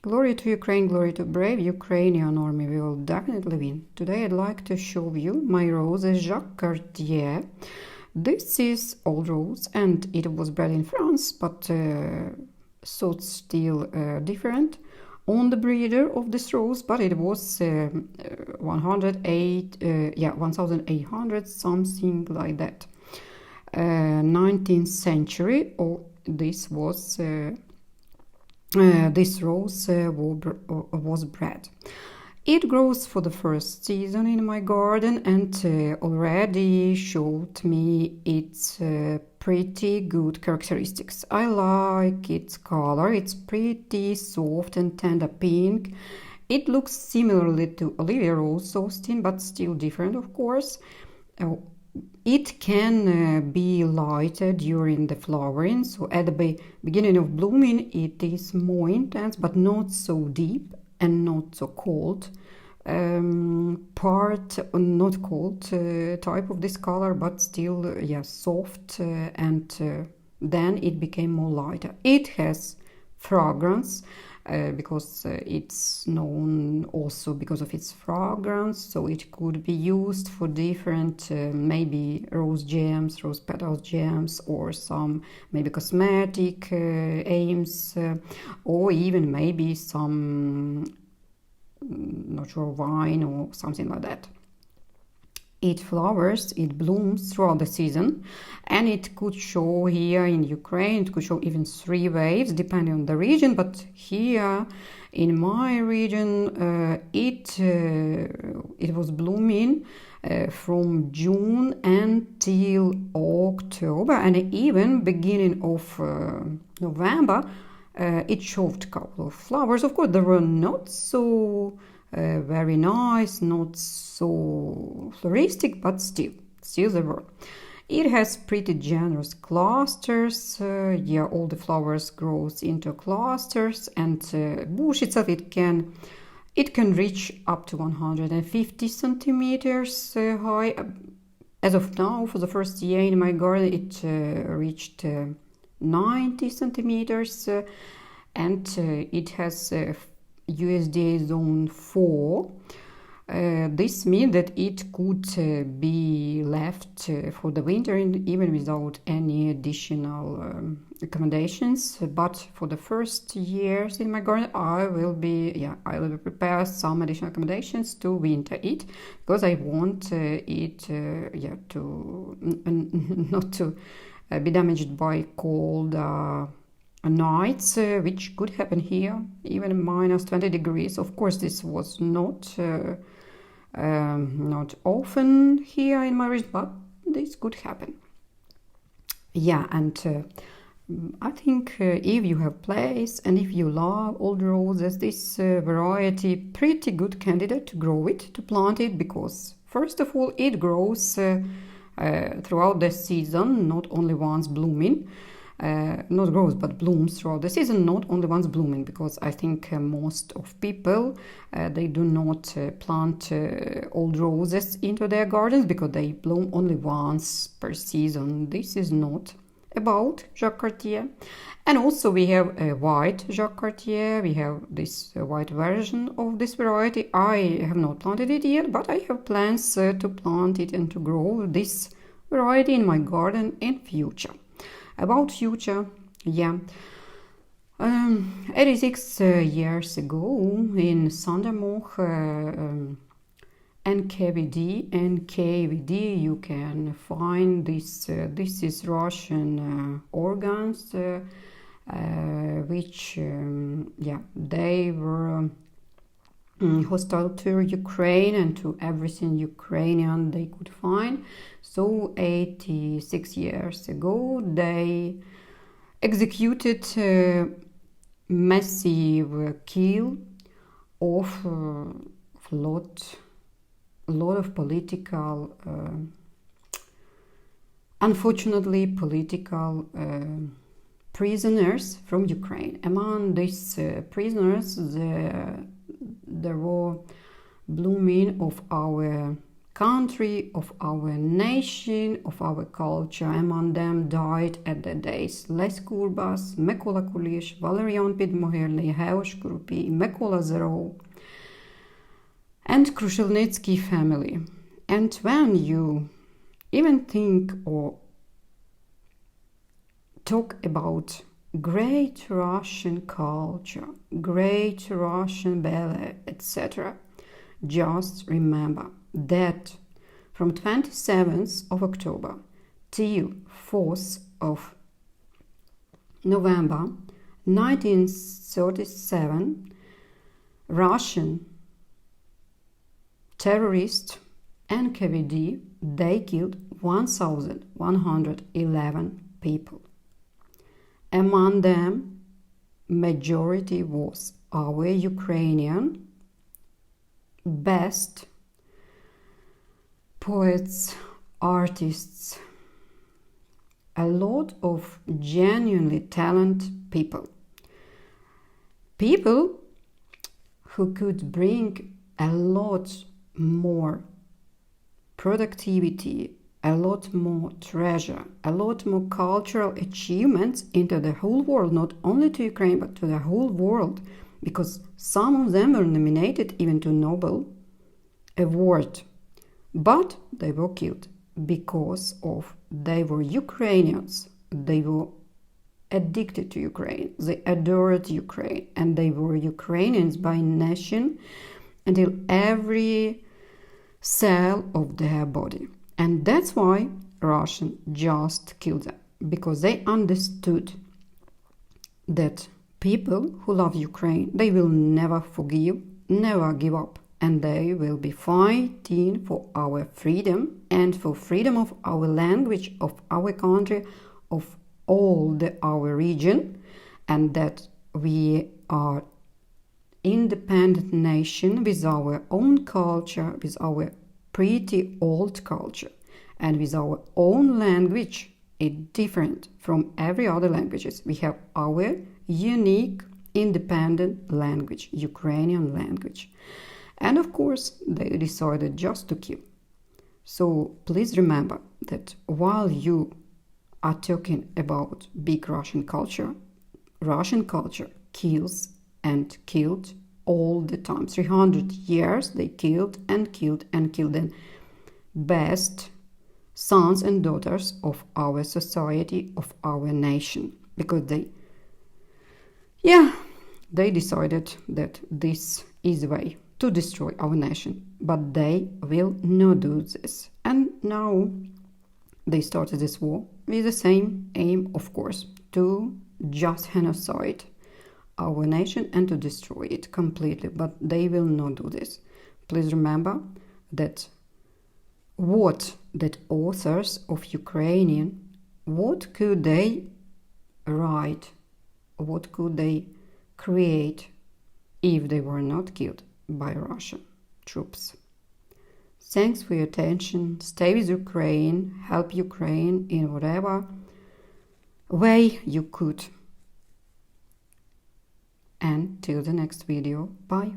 Glory to Ukraine, glory to brave Ukrainian army, we will definitely win. Today I'd like to show you my roses Jacques Cartier. This is old rose and it was bred in France, but so it's still different on the breeder of this rose, but it was 1800 something like that. 19th century, or this was this rose was bred. It grows for the first season in my garden and already showed me its pretty good characteristics. I like its color, it's pretty soft and tender pink. It looks similarly to Olivia Rose Austin, but still different, of course. It can be lighter during the flowering, so at the beginning of blooming it is more intense, but not so deep and not so cold. Not cold type of this color, but still soft, and then it became more lighter. It has fragrance because it's known also because of its fragrance, so it could be used for different maybe rose jams, rose petals jams, or some maybe cosmetic aims, or even maybe some not sure wine or something like that. It flowers, it blooms throughout the season, and it could show here in Ukraine, it could show even 3 waves depending on the region, but here in my region it was blooming from June until October, and even beginning of November it showed a couple of flowers. Of course, they were not so very nice, not so floristic, but still they were. It has pretty generous clusters. All the flowers grows into clusters, and bush itself it can reach up to 150 centimeters high. As of now, for the first year in my garden, it reached 90 centimeters, and it has USDA zone 4. This means that it could be left for the winter even without any additional accommodations. But for the first years in my garden, I will prepare some additional accommodations to winter it, because I want it to not to be damaged by cold nights, which could happen here, even minus 20 degrees. Of course, this was not often here in my region, but this could happen. And I think if you have place and if you love old roses, this variety pretty good candidate to grow it, to plant it, because first of all it grows throughout the season, not only once blooming. Not grows but blooms throughout the season, not only once blooming, because I think most of people they do not plant old roses into their gardens because they bloom only once per season. This is not about Jacques Cartier. And also we have a white Jacques Cartier. We have this white version of this variety. I have not planted it yet, but I have plans to plant it and to grow this variety in my garden in future. About future, 86 years ago in Sandarmokh, NKVD, you can find this. This is Russian organs, which they were hostile to Ukraine and to everything Ukrainian they could find. So 86 years ago they executed massive kill of a lot of political unfortunately political prisoners from Ukraine. Among these prisoners there were blooming of our country, of our nation, of our culture. Among them died at the days Les Kurbas, Mykola Kulish, Valerian Pidmohirny, Heosh Krupi, Mykola Zerov, and Krushelnitsky family. And when you even think or talk about great Russian culture, great Russian ballet, etc., just remember that from 27th of October till 4th of November 1937, Russian terrorists NKVD, they killed 1,111 people. Among them, majority was our Ukrainian best poets, artists, a lot of genuinely talented people. People who could bring a lot more productivity, a lot more treasure, a lot more cultural achievements into the whole world, not only to Ukraine, but to the whole world, because some of them were nominated even to Nobel Award. But they were killed because of they were Ukrainians. They were addicted to Ukraine. They adored Ukraine, and they were Ukrainians by nation until every cell of their body. And that's why Russians just killed them, because they understood that people who love Ukraine, they will never forgive, never give up, and they will be fighting for our freedom and for freedom of our language, of our country, of all our region, and that we are independent nation with our own culture, with our pretty old culture, and with our own language. It's different from every other languages. We have our unique independent language, Ukrainian language. And of course, they decided just to kill. So please remember that while you are talking about big Russian culture kills and killed all the time. 300 years they killed and killed and killed the best sons and daughters of our society, of our nation, because they decided that this is the way to destroy our nation, but they will not do this. And now they started this war with the same aim, of course, to just genocide our nation and to destroy it completely, but they will not do this. Please remember that what that authors of Ukrainian, what could they write, what could they create if they were not killed by Russian troops. Thanks for your attention. Stay with Ukraine, help Ukraine in whatever way you could. And till the next video, bye.